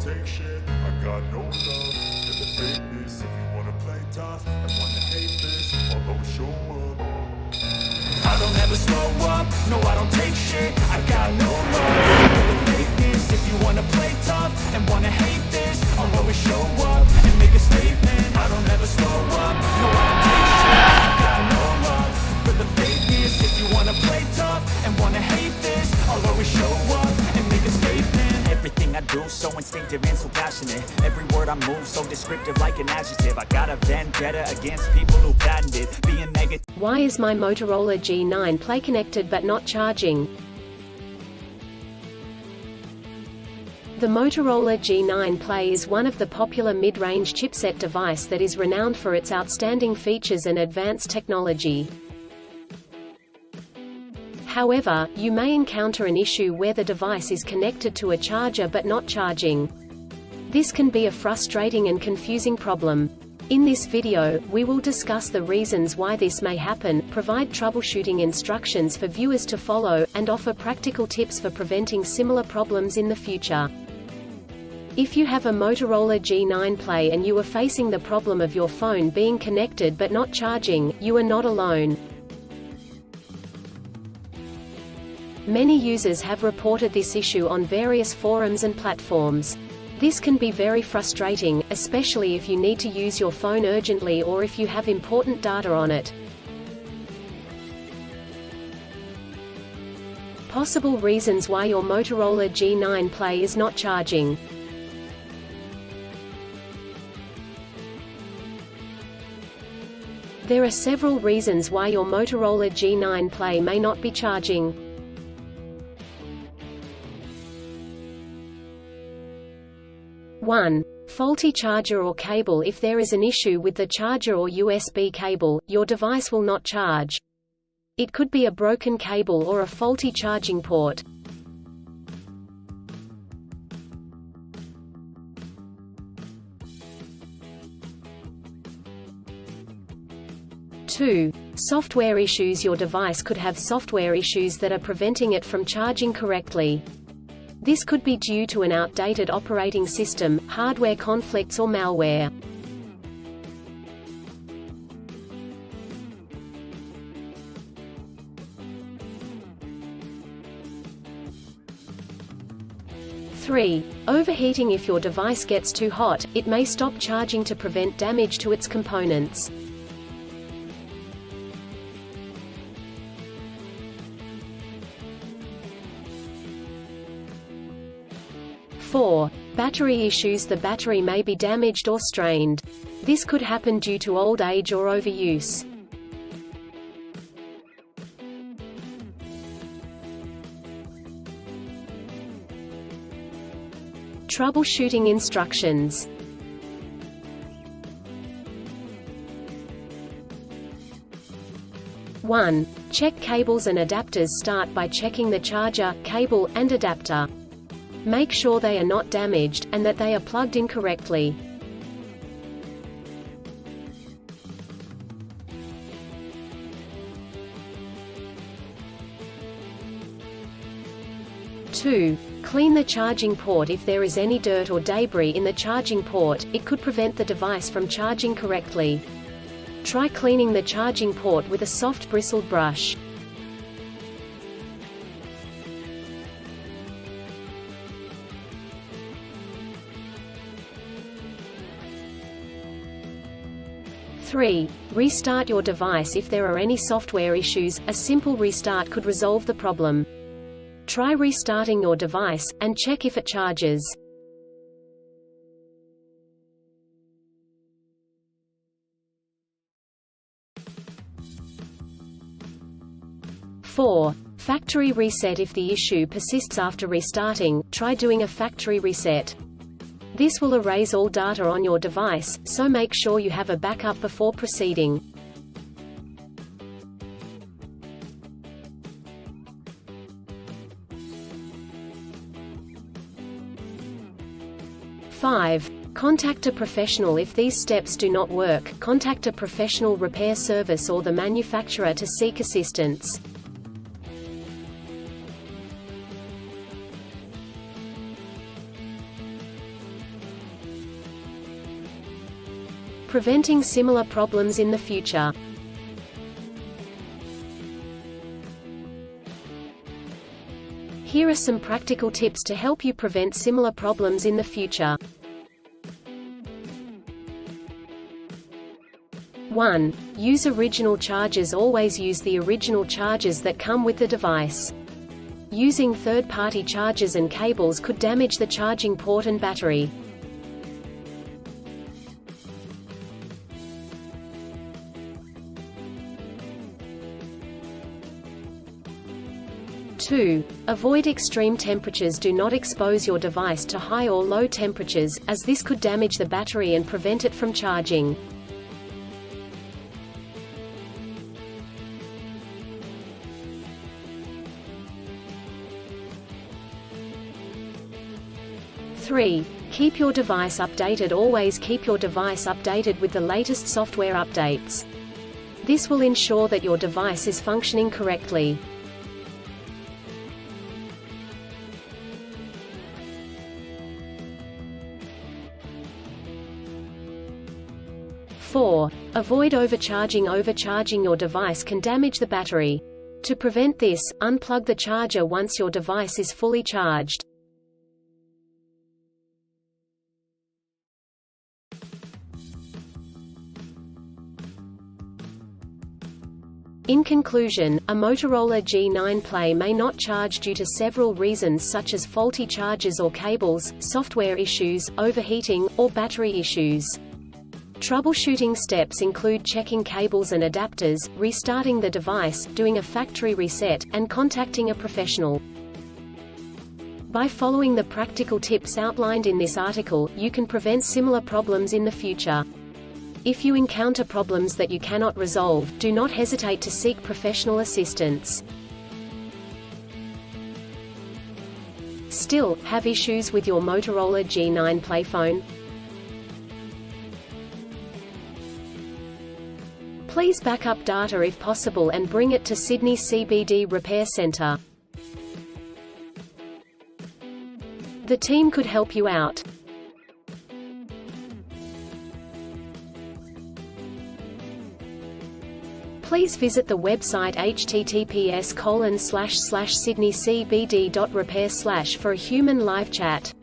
take shit. I got no love for the fakeness. If you wanna play tough and wanna hate this, I'll always show up. I don't ever slow up, no I don't take shit. I got no love for the fakeness. If you wanna play tough and wanna hate this, I'll always show up and make a statement. I don't ever slow up, no I don't take shit. I got no love for the fakeness. If you wanna play tough and wanna hate this, I'll always show up and make a statement. Everything I do so instinctive and so passionate. Every word I move so descriptive like an adjective. I got a vendetta against people who patented being negative. Why is my Motorola G9 Play connected but not charging? The Motorola G9 Play is one of the popular mid-range chipset device that is renowned for its outstanding features and advanced technology. However, you may encounter an issue where the device is connected to a charger but not charging. This can be a frustrating and confusing problem. In this video, we will discuss the reasons why this may happen, provide troubleshooting instructions for viewers to follow, and offer practical tips for preventing similar problems in the future. If you have a Motorola G9 Play and you are facing the problem of your phone being connected but not charging, you are not alone. Many users have reported this issue on various forums and platforms. This can be very frustrating, especially if you need to use your phone urgently or if you have important data on it. Possible reasons why your Motorola G9 Play is not charging. There are several reasons why your Motorola G9 Play may not be charging. 1. Faulty charger or cable. If there is an issue with the charger or USB cable, your device will not charge. It could be a broken cable or a faulty charging port. 2. Software issues. Your device could have software issues that are preventing it from charging correctly. This could be due to an outdated operating system, hardware conflicts or malware. (3) Overheating. If your device gets too hot, it may stop charging to prevent damage to its components. (4) Battery issues. The battery may be damaged or strained. This could happen due to old age or overuse. Troubleshooting instructions. (1) Check cables and adapters. Start by checking the charger, cable, and adapter. Make sure they are not damaged, and that they are plugged in correctly. (2) Clean the charging port. If there is any dirt or debris in the charging port, it could prevent the device from charging correctly. Try cleaning the charging port with a soft bristled brush. (3) Restart your device. If there are any software issues, a simple restart could resolve the problem. Try restarting your device, and check if it charges. (4) Factory reset. If the issue persists after restarting, try doing a factory reset. This will erase all data on your device, so make sure you have a backup before proceeding. (5) Contact a professional. If these steps do not work, contact a professional repair service or the manufacturer to seek assistance. preventing similar problems in the future. Here are some practical tips to help you prevent similar problems in the future. 1. Use original chargers. Always use the original chargers that come with the device. Using third-party chargers and cables could damage the charging port and battery. 2. Avoid extreme temperatures. Do not expose your device to high or low temperatures, as this could damage the battery and prevent it from charging. 3. Keep your device updated. Always keep your device updated with the latest software updates. This will ensure that your device is functioning correctly. 4. Avoid overcharging. Overcharging your device can damage the battery. To prevent this, unplug the charger once your device is fully charged. In conclusion, a Motorola G9 Play may not charge due to several reasons such as faulty chargers or cables, software issues, overheating, or battery issues. Troubleshooting steps include checking cables and adapters, restarting the device, doing a factory reset, and contacting a professional. By following the practical tips outlined in this article, you can prevent similar problems in the future. If you encounter problems that you cannot resolve, do not hesitate to seek professional assistance. Still, have issues with your Motorola G9 Play phone? Please back up data if possible and bring it to Sydney CBD Repair Centre. The team could help you out. Please visit the website https://sydneycbd.repair/ for a human live chat.